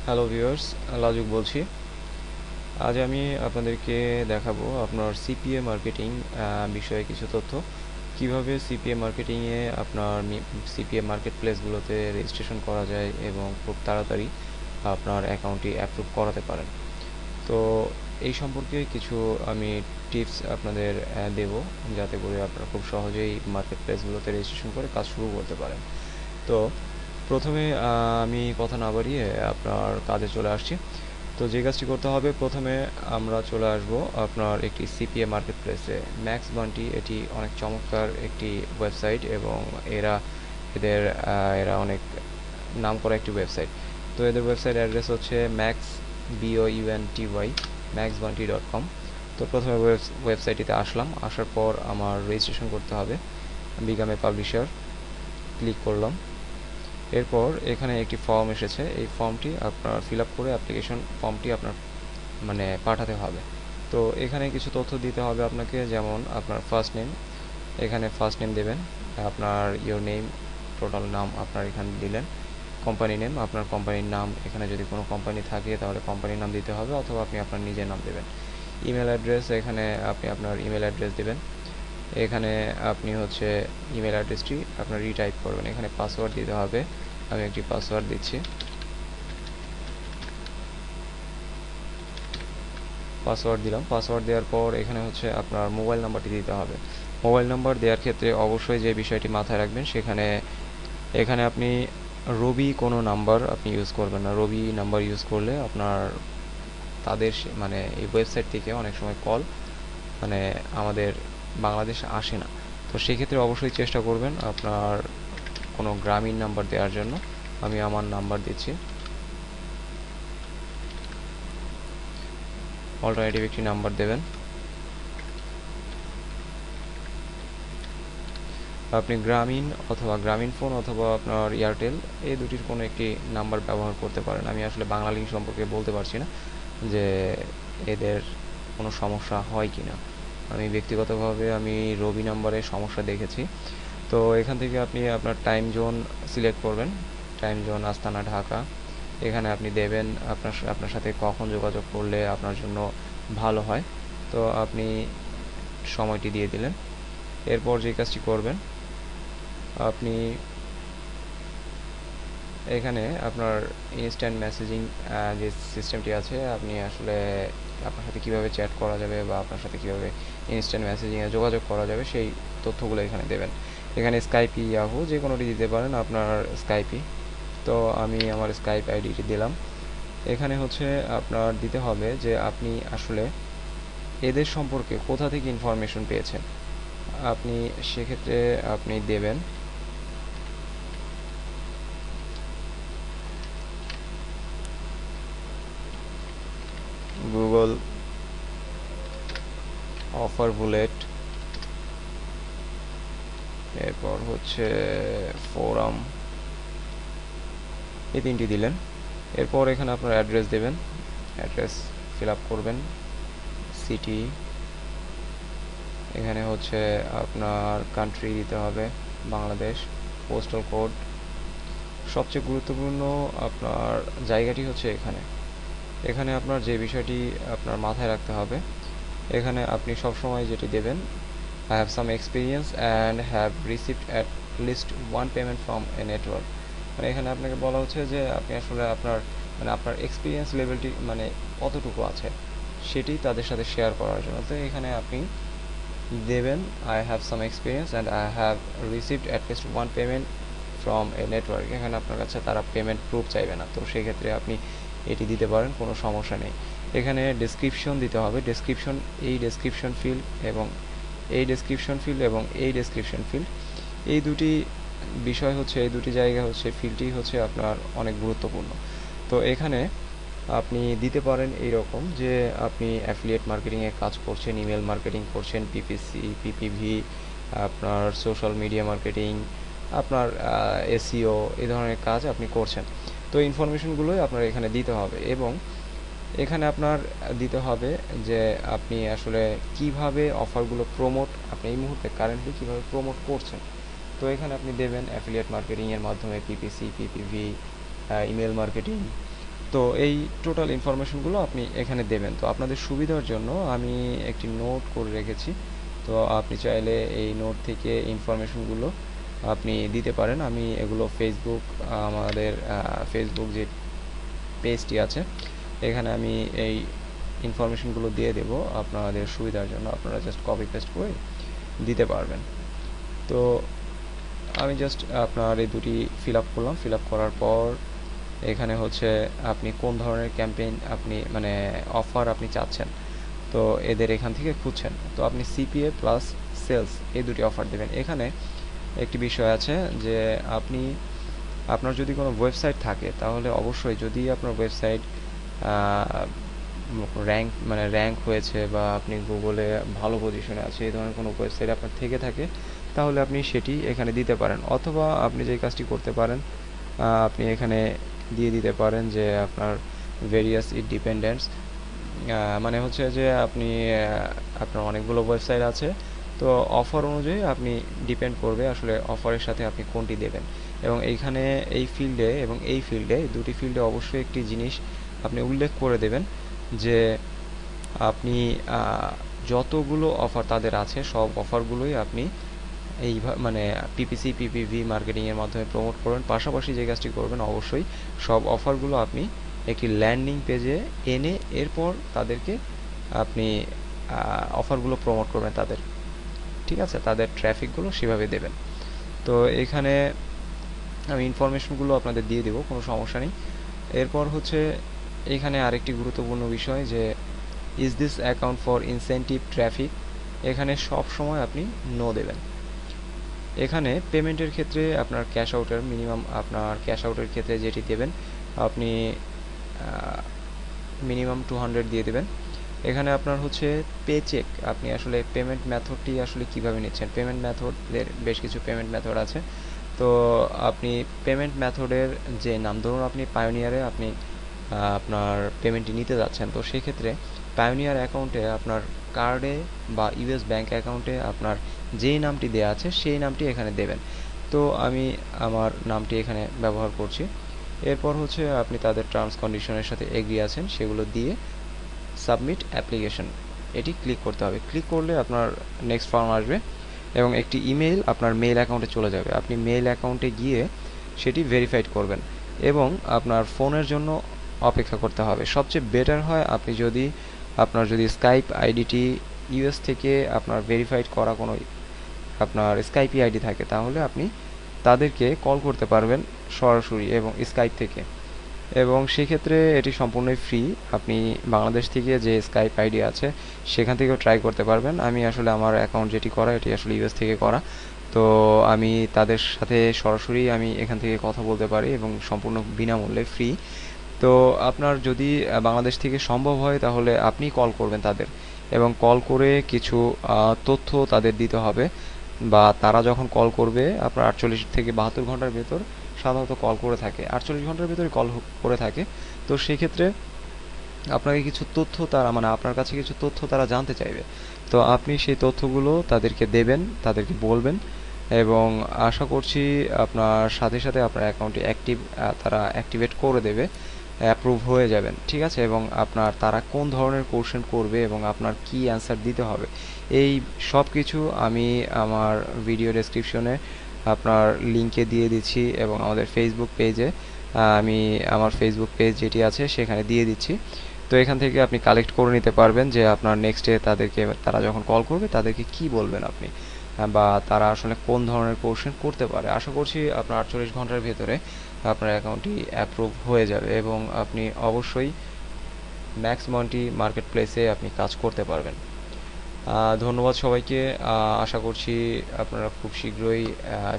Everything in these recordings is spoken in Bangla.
হ্যালো ভিউয়ার্স, লাজুক বলছি। আজ আমি আপনাদেরকে দেখাবো আপনার সিপিএ মার্কেটিং বিষয়ে কিছু তথ্য। কিভাবে সিপিএ মার্কেটিংয়ে আপনার সিপিএ মার্কেট প্লেসগুলোতে রেজিস্ট্রেশন করা যায় এবং খুব তাড়াতাড়ি আপনার অ্যাকাউন্টটি অ্যাপ্রুভ করাতে পারেন। তো এই সম্পর্কে কিছু আমি টিপস আপনাদের দেব, যাতে করে আপনারা খুব সহজেই মার্কেট প্লেসগুলোতে রেজিস্ট্রেশন করে কাজ শুরু করতে পারেন। তো প্রথমে আমি কথা না বাড়িয়ে আপনার কাজে চলে আসছি। তো যে কাজটি করতে হবে, প্রথমে আমরা চলে আসব আপনার একটি সিপিএ মার্কেট প্লেসে। ম্যাক্স বান্টি এটি অনেক চমৎকার একটি ওয়েবসাইট এবং এরা অনেক নামকরা একটি ওয়েবসাইট। তো এদের ওয়েবসাইট অ্যাড্রেস হচ্ছে maxbounty.com। তো প্রথমে ওয়েবসাইটটিতে আসার পর আমার রেজিস্ট্রেশন করতে হবে। বিকাম এ পাবলিশার ক্লিক করলাম। এরপর এখানে একটি ফর্ম এসেছে, এই ফর্মটি আপনার ফিল আপ করে অ্যাপ্লিকেশন ফর্মটি আপনার পাঠাতে হবে। তো এখানে কিছু তথ্য দিতে হবে আপনাকে, যেমন আপনার ফার্স্ট নেম, এখানে ফার্স্ট নেম দেবেন, আপনার ইওর নেম, টোটাল নাম আপনার এখানে দিলেন। কোম্পানি নেম, আপনার কোম্পানির নাম, এখানে যদি কোনো কোম্পানি থাকে তাহলে কোম্পানির নাম দিতে হবে, অথবা আপনি আপনার নিজের নাম দেবেন। ইমেল অ্যাড্রেস, এখানে আপনি আপনার ইমেল অ্যাড্রেস দেবেন। এখানে আপনি হচ্ছে ইমেল অ্যাড্রেসটি আপনার রিটাইপ করবেন। এখানে পাসওয়ার্ড দিতে হবে, আমি একটি পাসওয়ার্ড দিচ্ছি। পাসওয়ার্ড দিলাম। পাসওয়ার্ড দেওয়ার পর এখানে হচ্ছে আপনার মোবাইল নাম্বারটি দিতে হবে। মোবাইল নাম্বার দেওয়ার ক্ষেত্রে অবশ্যই যে বিষয়টি মাথায় রাখবেন, এখানে আপনি রবি কোনো নাম্বার আপনি ইউজ করবেন না। রবি নাম্বার ইউজ করলে আপনার এই ওয়েবসাইট থেকে অনেক সময় কল আমাদের বাংলাদেশে আসে না। তো সেক্ষেত্রে অবশ্যই চেষ্টা করবেন আপনার কোনো গ্রামীণ নাম্বার দেওয়ার জন্য। আমি আমার নাম্বার দিচ্ছি। অল্টারনেটিভ একটি নাম্বার দেবেন। আপনি গ্রামীণ অথবা গ্রামীণ ফোন অথবা আপনার এয়ারটেল, এই দুটির কোনো একটি নাম্বার ব্যবহার করতে পারেন। আমি আসলে বাংলালিংক সম্পর্কে বলতে পারছি না যে এদের কোনো সমস্যা হয় কি না। আমি ব্যক্তিগতভাবে রবি নাম্বারে সমস্যা দেখেছি। তো এখান থেকে আপনি আপনার টাইম জোন সিলেক্ট করবেন। টাইম জোন আস্তানা ঢাকা, এখানে আপনি দেবেন আপনার সাথে কখন যোগাযোগ করলে আপনার জন্য ভালো হয়। তো আপনি সময়টি দিয়ে দিলেন। এরপর যে কাজটি করবেন, আপনি এখানে আপনার ইনস্ট্যান্ট মেসেজিং যে সিস্টেমটি আছে, আপনি আসলে আপনার সাথে কীভাবে চ্যাট করা যাবে বা আপনার সাথে কীভাবে ইনস্ট্যান্ট মেসেজিংয়ে যোগাযোগ করা যাবে সেই তথ্যগুলো এখানে দেবেন। এখানে স্কাইপি, ইয়াহু যে কোনোটি দিতে পারেন, আপনার স্কাইপি। তো আমি আমার স্কাইপ আইডিটি দিলাম। এখানে হচ্ছে আপনার দিতে হবে যে আপনি আসলে এদের সম্পর্কে কোথা থেকে ইনফরমেশন পেয়েছেন। আপনি সেক্ষেত্রে আপনি দেবেন গুগল অফার বুলেট, এরপর হচ্ছে ফোরাম, এই তিনটি দিলেন। এরপর এখানে আপনার অ্যাড্রেস দেবেন, অ্যাড্রেস ফিল আপ করবেন। সিটি, এখানে হচ্ছে আপনার কান্ট্রি দিতে হবে বাংলাদেশ। পোস্টাল কোড, সবচেয়ে গুরুত্বপূর্ণ আপনার জায়গাটি হচ্ছে এখানে আপনার যে বিষয়টি আপনার মাথায় রাখতে হবে, এখানে আপনি সবসময় যেটি দেবেন, I have some experience and have received at least one payment from a network। এখানে আপনাকে বলা হচ্ছে যে আপনি আসলে আপনার এক্সপিরিয়েন্স লেভেলটি কতটুকু আছে সেটি তাদের সাথে শেয়ার করার জন্য। তো এখানে আপনি দেবেন I have some experience and I have received at least one payment from a network। এখানে আপনার কাছে তারা পেমেন্ট প্রুফ চাইবে না, তো সেক্ষেত্রে আপনি এটি দিতে পারেন, কোনো সমস্যা নেই। এখানে ডেসক্রিপশন দিতে হবে। এই ডেসক্রিপশন ফিল্ড এবং এই ডেসক্রিপশন ফিল্ড, এই দুটি বিষয় হচ্ছে, এই দুটি জায়গা হচ্ছে, ফিল্ডটি হচ্ছে আপনার অনেক গুরুত্বপূর্ণ। তো এখানে আপনি দিতে পারেন এইরকম যে আপনি অ্যাফিলিয়েট মার্কেটিংয়ে কাজ করছেন, ইমেল মার্কেটিং করছেন, পিপিসি, পিপিভি, আপনার সোশ্যাল মিডিয়া মার্কেটিং, আপনার এসইও, এই ধরনের কাজ আপনি করছেন। তো ইনফরমেশনগুলোই আপনার এখানে দিতে হবে এবং এখানে আপনার দিতে হবে যে আপনি আসলে কিভাবে অফারগুলো আপনি এই মুহূর্তে কারেন্টলি কীভাবে প্রমোট করছেন। তো এখানে আপনি দেবেন অ্যাফিলিয়েট মার্কেটিংয়ের মাধ্যমে পিপিসি, পিপিভি, ইমেল মার্কেটিং, তো এই টোটাল ইনফরমেশনগুলো আপনি এখানে দেবেন। তো আপনাদের সুবিধার জন্য আমি একটি নোট করে রেখেছি, তো আপনি চাইলে এই নোট থেকে ইনফরমেশনগুলো আপনি দিতে পারেন। আমি এগুলো আমাদের ফেসবুক যে পেজটি আছে এখানে আমি এই ইনফরমেশনগুলো দিয়ে দেব আপনাদের সুবিধার জন্য, আপনারা জাস্ট কপি পেস্ট করে দিতে পারবেন। তো আমি জাস্ট আপনার এই দুটি ফিল আপ করলাম। ফিল আপ করার পর এখানে হচ্ছে আপনি কোন ধরনের ক্যাম্পেইন আপনি মানে অফার আপনি চাচ্ছেন, তো এদের এখান থেকে খুঁজছেন। তো আপনি সিপিএ প্লাস সেলস এই দুটি অফার দেবেন। এখানে একটি বিষয় আছে যে আপনার যদি কোনো ওয়েবসাইট থাকে তাহলে অবশ্যই, যদি আপনার ওয়েবসাইট র্যাঙ্ক হয়েছে বা আপনি গুগলে ভালো পজিশনে আছে, এই ধরনের কোনো ওয়েবসাইট আপনার থেকে থাকে তাহলে আপনি সেটি এখানে দিতে পারেন। অথবা আপনি যে কাজটি করতে পারেন, আপনি এখানে দিয়ে দিতে পারেন যে আপনার ভেরিয়াস ডিপেন্ডেন্টস, মানে হচ্ছে যে আপনার অনেকগুলো ওয়েবসাইট আছে, তো অফার অনুযায়ী আপনি ডিপেন্ড করবে আসলে অফারের সাথে আপনি কোনটি দেবেন। এবং এইখানে এই ফিল্ডে এবং এই ফিল্ডে, দুটি ফিল্ডে অবশ্যই একটি জিনিস আপনি উল্লেখ করে দেবেন যে আপনি যতগুলো অফার তাদের আছে সব অফারগুলোই আপনি মানে পিপিসি পিপিভি মার্কেটিংয়ের মাধ্যমে প্রমোট করবেন। পাশাপাশি যে কাজটি করবেন, অবশ্যই সব অফারগুলো আপনি একটি ল্যান্ডিং পেজে এনে এরপর তাদেরকে আপনি অফারগুলো প্রমোট করবেন তাদের, ঠিক আছে, তাদের ট্রাফিকগুলো সেভাবে দেবেন। তো এখানে আমি ইনফরমেশনগুলো আপনাদের দিয়ে দেবো, কোনো সমস্যা নেই। এরপর হচ্ছে এখানে আরেকটি গুরুত্বপূর্ণ বিষয় যে is this account for incentive traffic, এখানে সব সময় আপনি নো দেবেন। এখানে পেমেন্টের ক্ষেত্রে আপনার আপনার ক্যাশ আউটের ক্ষেত্রে যেটি দেবেন আপনি মিনিমাম 200 দিয়ে দেবেন। এখানে আপনার হচ্ছে পে চেক, আপনি আসলে পেমেন্ট মেথডটি আসলে কিভাবে নিচ্ছেন, পেমেন্ট মেথডের বেশ কিছু পেমেন্ট মেথড আছে। তো আপনি পেমেন্ট মেথডের যে নাম, ধরুন আপনি পায়োনিয়ারে আপনি আপনার পেমেন্টটি নিতে যাচ্ছেন, তো সেক্ষেত্রে পায়োনিয়ার অ্যাকাউন্টে আপনার কার্ডে বা ইউএস ব্যাঙ্ক অ্যাকাউন্টে আপনার যেই নামটি দেওয়া আছে সেই নামটি এখানে দেবেন। তো আমি আমার নামটি এখানে ব্যবহার করছি। এরপর হচ্ছে আপনি তাদের টার্মস কন্ডিশনের সাথে এগ্রি আছেন সেগুলো দিয়ে সাবমিট অ্যাপ্লিকেশন এটি ক্লিক করতে হবে। ক্লিক করলে আপনার নেক্সট ফর্ম আসবে এবং একটি ইমেইল আপনার মেইল অ্যাকাউন্টে চলে যাবে। আপনি মেইল অ্যাকাউন্টে গিয়ে সেটি ভেরিফাইড করবেন এবং আপনার ফোনের জন্য অপেক্ষা করতে হবে। সবচেয়ে বেটার হয় আপনার যদি স্কাইপ আইডিটি ইউএস থেকে আপনার ভেরিফাইড করা কোনো আপনার স্কাইপি আইডি থাকে তাহলে আপনি তাদেরকে কল করতে পারবেন সরাসরি এবং স্কাইপ থেকে, এবং সেক্ষেত্রে এটি সম্পূর্ণই ফ্রি। আপনি বাংলাদেশ থেকে যে স্কাইপ আইডি আছে সেখান থেকেও ট্রাই করতে পারবেন। আমি আসলে আমার অ্যাকাউন্ট যেটি করা এটি আসলে ইউএস থেকে করা, তো আমি তাদের সাথে সরাসরি আমি এখান থেকে কথা বলতে পারি এবং সম্পূর্ণ বিনামূল্যে ফ্রি। তো আপনার যদি বাংলাদেশ থেকে সম্ভব হয় তাহলে আপনি কল করবেন তাদের এবং কল করে কিছু তথ্য তাদের দিতে হবে, বা তারা যখন কল করবে আপনার 48 থেকে 72 ঘন্টার ভেতর সাধারণত কল করে থাকে, 48 ঘন্টার ভেতরে কল করে থাকে। তো সেক্ষেত্রে আপনাকে কিছু তথ্য আপনার কাছে কিছু তথ্য তারা জানতে চাইবে, তো আপনি সেই তথ্যগুলো তাদেরকে দেবেন, তাদেরকে বলবেন এবং আশা করছি আপনার সাথে সাথে আপনার অ্যাকাউন্টটি তারা অ্যাক্টিভেট করে দেবে, অ্যাপ্রুভ হয়ে যাবেন, ঠিক আছে। এবং তারা কোন ধরনের কোশ্চেন করবে এবং আপনার কি অ্যান্সার দিতে হবে এই সব কিছু আমি আমার ভিডিও ডেসক্রিপশনে আপনার লিঙ্কে দিয়ে দিচ্ছি এবং আমাদের ফেসবুক পেজে আমি আমার ফেসবুক পেজ যেটি আছে সেখানে দিয়ে দিচ্ছি। তো এখান থেকে আপনি কালেক্ট করে নিতে পারবেন যে আপনার নেক্সটে তারা যখন কল করবে তাদেরকে কি বলবেন আপনি, বা তারা আসলে কোন ধরনের কোশ্চেন করতে পারে। আশা করছি আপনার 48 ঘন্টার ভেতরে আপনার অ্যাকাউন্টটি অ্যাপ্রুভ হয়ে যাবে এবং আপনি অবশ্যই ম্যাক্স মান্টি মার্কেট প্লেসে আপনি কাজ করতে পারবেন। ধন্যবাদ সবাইকে। আশা করছি আপনারা খুব শীঘ্রই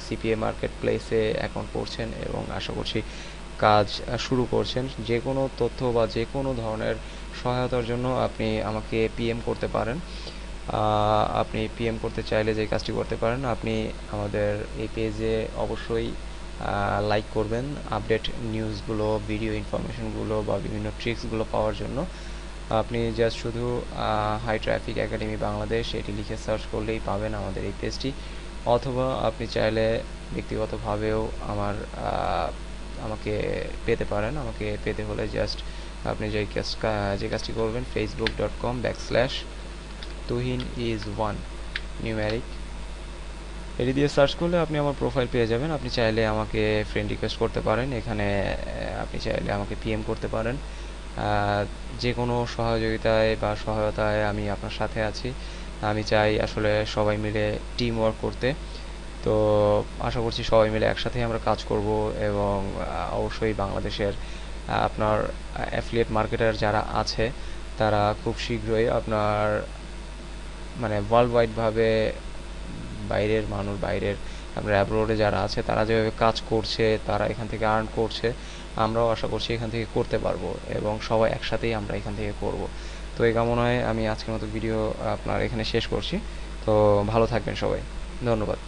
সিপিএ মার্কেট প্লেসে অ্যাকাউন্ট করছেন এবং আশা করছি কাজ শুরু করছেন। যে কোনো তথ্য বা যে কোনো ধরনের সহায়তার জন্য আপনি আমাকে পিএম করতে পারেন। আপনি পিএম করতে চাইলে যে কাজটি করতে পারেন, আপনি আমাদের এই পেজে অবশ্যই লাইক করবেন আপডেট নিউজগুলো, ভিডিও ইনফরমেশনগুলো বা বিভিন্ন ট্রিক্সগুলো পাওয়ার জন্য। আপনি জাস্ট শুধু হাই ট্রাফিক একাডেমি বাংলাদেশ এটি লিখে সার্চ করলেই পাবেন আমাদের এই পেজটি, অথবা আপনি চাইলে ব্যক্তিগতভাবেও আমার আমাকে পেতে পারেন। আমাকে পেতে হলে জাস্ট আপনি যে কাজটি করবেন, facebook.com/tuhin1 নিউমেরিক এটি দিয়ে সার্চ করলে আপনি আমার প্রোফাইল পেয়ে যাবেন। আপনি চাইলে আমাকে ফ্রেন্ড রিকোয়েস্ট করতে পারেন। এখানে আপনি চাইলে আমাকে পিএম করতে পারেন। যে কোনো সহযোগিতায় বা সহায়তায় আমি আপনার সাথে আছি। আমি চাই আসলে সবাই মিলে টিম ওয়ার্ক করতে। তো আশা করছি সবাই মিলে একসাথেই আমরা কাজ করব, এবং অবশ্যই বাংলাদেশের আপনার অ্যাফিলিয়েট মার্কেটার যারা আছে তারা খুব শীঘ্রই আপনার মানে ওয়ার্ল্ড ওয়াইডভাবে বাইরের আপনার অ্যাব্রোডে যারা আছে তারা যেভাবে কাজ করছে, তারা এখান থেকে আর্ন করছে, আমরাও আশা করছি এখান থেকে করতে পারবো, এবং সবাই একসাথেই আমরা এখান থেকে করব। তো এই কামনায় আমি আজকের মতো ভিডিও আপনার এখানে শেষ করছি। তো ভালো থাকবেন সবাই, ধন্যবাদ।